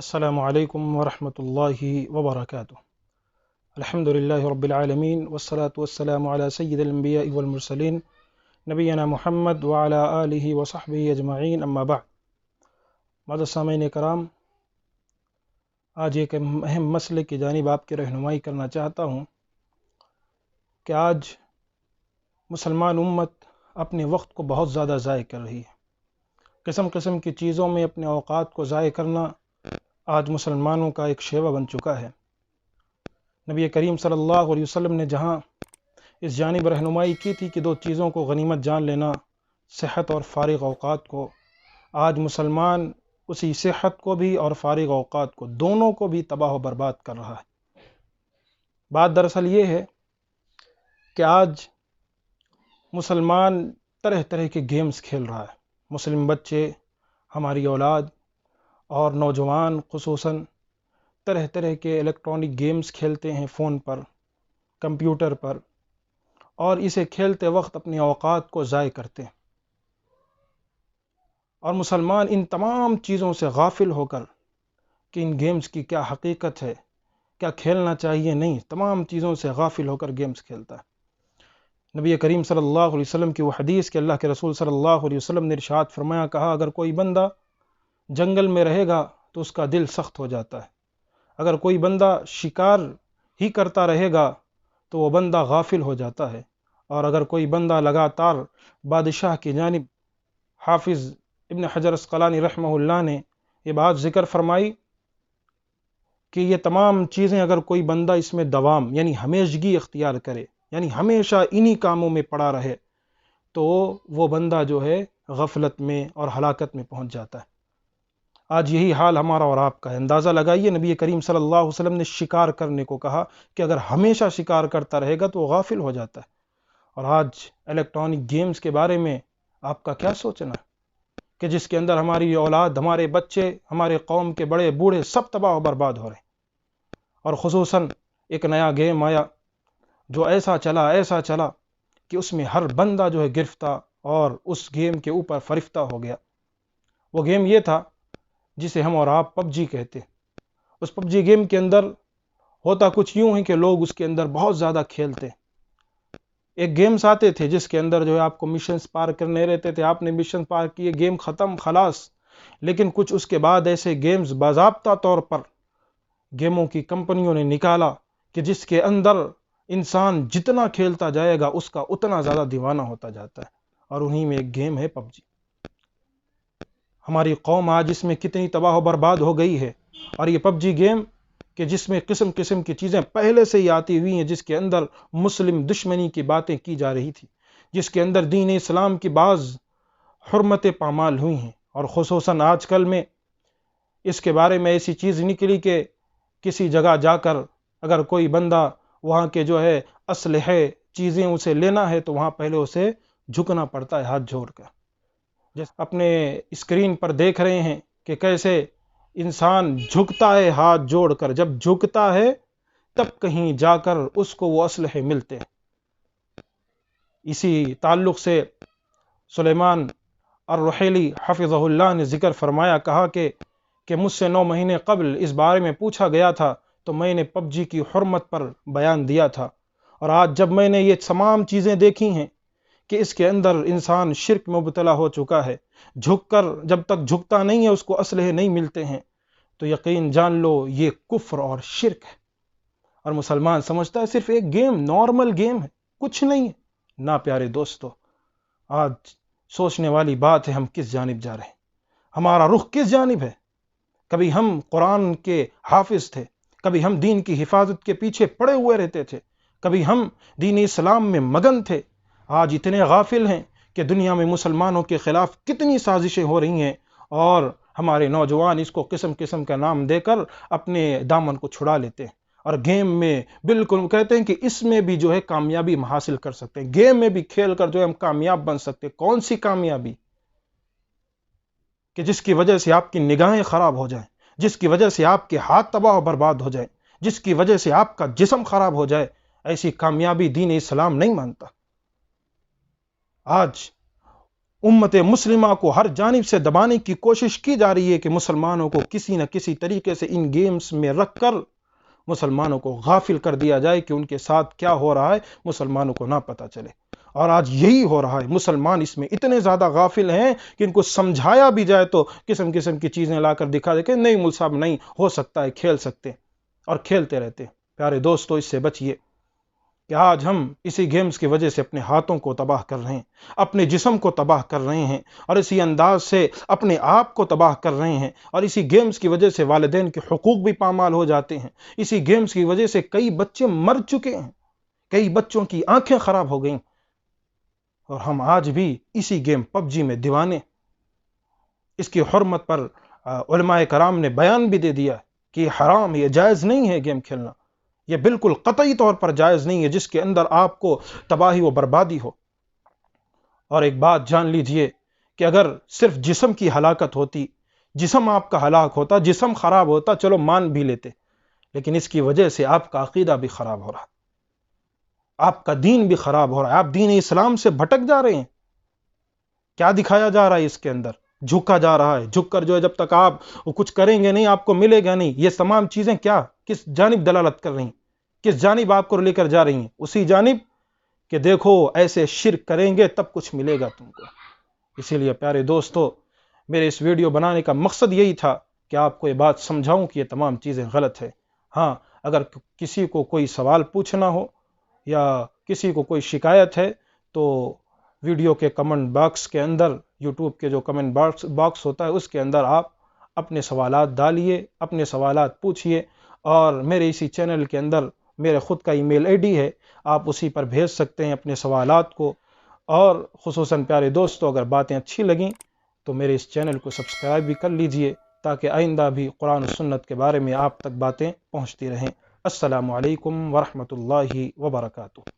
السلام علیکم ورحمۃ اللہ وبرکاتہ۔ الحمد للہ رب العالمین والصلاة والسلام علی سید الانبیاء والمرسلین نبینا محمد وعلی آلہ وصحبہ اجمعین، اما بعد۔ معزز سامعین کرام، آج ایک اہم مسئلے کی جانب آپ کی رہنمائی کرنا چاہتا ہوں کہ آج مسلمان امت اپنے وقت کو بہت زیادہ ضائع کر رہی ہے۔ قسم قسم کی چیزوں میں اپنے اوقات کو ضائع کرنا آج مسلمانوں کا ایک شیوہ بن چکا ہے۔ نبی کریم صلی اللہ علیہ وسلم نے جہاں اس جانب رہنمائی کی تھی کہ دو چیزوں کو غنیمت جان لینا، صحت اور فارغ اوقات کو، آج مسلمان اسی صحت کو بھی اور فارغ اوقات کو، دونوں کو بھی تباہ و برباد کر رہا ہے۔ بات دراصل یہ ہے کہ آج مسلمان طرح طرح کے گیمز کھیل رہا ہے۔ مسلم بچے، ہماری اولاد اور نوجوان خصوصاً طرح طرح کے الیکٹرانک گیمز کھیلتے ہیں، فون پر، کمپیوٹر پر، اور اسے کھیلتے وقت اپنے اوقات کو ضائع کرتے ہیں۔ اور مسلمان ان تمام چیزوں سے غافل ہو کر کہ ان گیمز کی کیا حقیقت ہے، کیا کھیلنا چاہیے، نہیں، تمام چیزوں سے غافل ہو کر گیمز کھیلتا ہے۔ نبی کریم صلی اللہ علیہ وسلم کی وہ حدیث کہ اللہ کے رسول صلی اللہ علیہ وسلم نے ارشاد فرمایا، کہا اگر کوئی بندہ جنگل میں رہے گا تو اس کا دل سخت ہو جاتا ہے، اگر کوئی بندہ شکار ہی کرتا رہے گا تو وہ بندہ غافل ہو جاتا ہے، اور اگر کوئی بندہ لگاتار بادشاہ کی جانب، حافظ ابن حجر عسقلانی رحمہ اللہ نے یہ بات ذکر فرمائی کہ یہ تمام چیزیں اگر کوئی بندہ اس میں دوام یعنی ہمیشگی اختیار کرے، یعنی ہمیشہ انہی کاموں میں پڑا رہے، تو وہ بندہ جو ہے غفلت میں اور ہلاکت میں پہنچ جاتا ہے۔ آج یہی حال ہمارا اور آپ کا ہے۔ اندازہ لگائیے، نبی کریم صلی اللہ علیہ وسلم نے شکار کرنے کو کہا کہ اگر ہمیشہ شکار کرتا رہے گا تو وہ غافل ہو جاتا ہے۔ اور آج الیکٹرانک گیمز کے بارے میں آپ کا کیا سوچنا ہے کہ جس کے اندر ہماری اولاد، ہمارے بچے، ہمارے قوم کے بڑے بوڑھے سب تباہ و برباد ہو رہے ہیں۔ اور خصوصاً ایک نیا گیم آیا جو ایسا چلا کہ اس میں ہر بندہ جو ہے گرفتار اور اس گیم کے اوپر فرفتہ ہو گیا۔ وہ گیم یہ تھا جسے ہم اور آپ پب جی کہتے ہیں۔ اس پب جی گیم کے اندر ہوتا کچھ یوں ہے کہ لوگ اس کے اندر بہت زیادہ کھیلتے ہیں۔ ایک گیمز آتے تھے جس کے اندر جو ہے آپ کو مشنز پار کرنے رہتے تھے، آپ نے مشن پار کیے، گیم ختم، خلاص۔ لیکن کچھ اس کے بعد ایسے گیمز باضابطہ طور پر گیموں کی کمپنیوں نے نکالا کہ جس کے اندر انسان جتنا کھیلتا جائے گا اس کا اتنا زیادہ دیوانہ ہوتا جاتا ہے، اور انہی میں ایک گیم ہے پب جی۔ ہماری قوم آج اس میں کتنی تباہ و برباد ہو گئی ہے، اور یہ پب جی گیم کہ جس میں قسم قسم کی چیزیں پہلے سے ہی آتی ہوئی ہیں، جس کے اندر مسلم دشمنی کی باتیں کی جا رہی تھی، جس کے اندر دین اسلام کی بعض حرمتیں پامال ہوئی ہیں، اور خصوصاً آج کل میں اس کے بارے میں ایسی چیز نکلی کہ کسی جگہ جا کر اگر کوئی بندہ وہاں کے جو ہے اسلحے چیزیں اسے لینا ہے تو وہاں پہلے اسے جھکنا پڑتا ہے ہاتھ جوڑ کر۔ جیسے اپنے اسکرین پر دیکھ رہے ہیں کہ کیسے انسان جھکتا ہے ہاتھ جوڑ کر، جب جھکتا ہے تب کہیں جا کر اس کو وہ اسلحے ملتے ہیں۔ اسی تعلق سے سلیمان الرحیلی حفظہ اللہ نے ذکر فرمایا، کہا کہ مجھ سے 9 مہینے قبل اس بارے میں پوچھا گیا تھا تو میں نے پب جی کی حرمت پر بیان دیا تھا، اور آج جب میں نے یہ تمام چیزیں دیکھی ہیں کہ اس کے اندر انسان شرک میں مبتلا ہو چکا ہے، جھک کر جب تک جھکتا نہیں ہے اس کو اسلحے نہیں ملتے ہیں، تو یقین جان لو یہ کفر اور شرک ہے۔ اور مسلمان سمجھتا ہے صرف ایک گیم، نارمل گیم ہے، کچھ نہیں ہے۔ نہ پیارے دوستو، آج سوچنے والی بات ہے ہم کس جانب جا رہے ہیں، ہمارا رخ کس جانب ہے۔ کبھی ہم قرآن کے حافظ تھے، کبھی ہم دین کی حفاظت کے پیچھے پڑے ہوئے رہتے تھے، کبھی ہم دین اسلام میں مگن تھے، آج اتنے غافل ہیں کہ دنیا میں مسلمانوں کے خلاف کتنی سازشیں ہو رہی ہیں، اور ہمارے نوجوان اس کو قسم قسم کا نام دے کر اپنے دامن کو چھڑا لیتے ہیں، اور گیم میں بالکل کہتے ہیں کہ اس میں بھی جو ہے کامیابی ہم حاصل کر سکتے ہیں، گیم میں بھی کھیل کر جو ہے ہم کامیاب بن سکتے ہیں۔ کون سی کامیابی کہ جس کی وجہ سے آپ کی نگاہیں خراب ہو جائیں، جس کی وجہ سے آپ کے ہاتھ تباہ و برباد ہو جائیں، جس کی وجہ سے آپ کا جسم خراب ہو جائے، ایسی کامیابی دین اسلام نہیں مانتا۔ آج امت مسلمہ کو ہر جانب سے دبانے کی کوشش کی جا رہی ہے کہ مسلمانوں کو کسی نہ کسی طریقے سے ان گیمز میں رکھ کر مسلمانوں کو غافل کر دیا جائے کہ ان کے ساتھ کیا ہو رہا ہے مسلمانوں کو نہ پتہ چلے۔ اور آج یہی ہو رہا ہے، مسلمان اس میں اتنے زیادہ غافل ہیں کہ ان کو سمجھایا بھی جائے تو قسم قسم کی چیزیں لا کر دکھا دے کہ نہیں مول صاحب نہیں ہو سکتا ہے، کھیل سکتے ہیں، اور کھیلتے رہتے ہیں۔ پیارے دوستو، اس سے بچیے کہ آج ہم اسی گیمز کی وجہ سے اپنے ہاتھوں کو تباہ کر رہے ہیں، اپنے جسم کو تباہ کر رہے ہیں، اور اسی انداز سے اپنے آپ کو تباہ کر رہے ہیں، اور اسی گیمز کی وجہ سے والدین کے حقوق بھی پامال ہو جاتے ہیں۔ اسی گیمز کی وجہ سے کئی بچے مر چکے ہیں، کئی بچوں کی آنکھیں خراب ہو گئیں، اور ہم آج بھی اسی گیم پب جی میں دیوانے۔ اس کی حرمت پر علماء کرام نے بیان بھی دے دیا کہ یہ حرام، یہ جائز نہیں ہے گیم کھیلنا، یہ بالکل قطعی طور پر جائز نہیں ہے جس کے اندر آپ کو تباہی و بربادی ہو۔ اور ایک بات جان لیجئے کہ اگر صرف جسم کی ہلاکت ہوتی، جسم آپ کا ہلاک ہوتا، جسم خراب ہوتا، چلو مان بھی لیتے، لیکن اس کی وجہ سے آپ کا عقیدہ بھی خراب ہو رہا، آپ کا دین بھی خراب ہو رہا ہے، آپ دین اسلام سے بھٹک جا رہے ہیں۔ کیا دکھایا جا رہا ہے اس کے اندر؟ جھکا جا رہا ہے، جھک کر جو ہے جب تک آپ کچھ کریں گے نہیں آپ کو ملے گا نہیں۔ یہ تمام چیزیں کیا کس جانب دلالت کر رہی ہیں؟ کس جانب آپ کو لے کر جا رہی ہیں؟ اسی جانب کہ دیکھو ایسے شرک کریں گے تب کچھ ملے گا تم کو۔ اسی لیے پیارے دوستو، میرے اس ویڈیو بنانے کا مقصد یہی تھا کہ آپ کو یہ بات سمجھاؤں کہ یہ تمام چیزیں غلط ہے۔ ہاں، اگر کسی کو کوئی سوال پوچھنا ہو یا کسی کو کوئی شکایت ہے تو ویڈیو کے کمنٹ باکس کے اندر، یوٹیوب کے جو کمنٹ باکس ہوتا ہے اس کے اندر آپ اپنے سوالات ڈالیے، اپنے سوالات پوچھیے، اور میرے اسی چینل کے اندر میرے خود کا ای میل آئی ڈی ہے، آپ اسی پر بھیج سکتے ہیں اپنے سوالات کو۔ اور خصوصاً پیارے دوستو، اگر باتیں اچھی لگیں تو میرے اس چینل کو سبسکرائب بھی کر لیجئے تاکہ آئندہ بھی قرآن و سنت کے بارے میں آپ تک باتیں پہنچتی رہیں۔ السلام علیکم ورحمۃ اللہ وبرکاتہ۔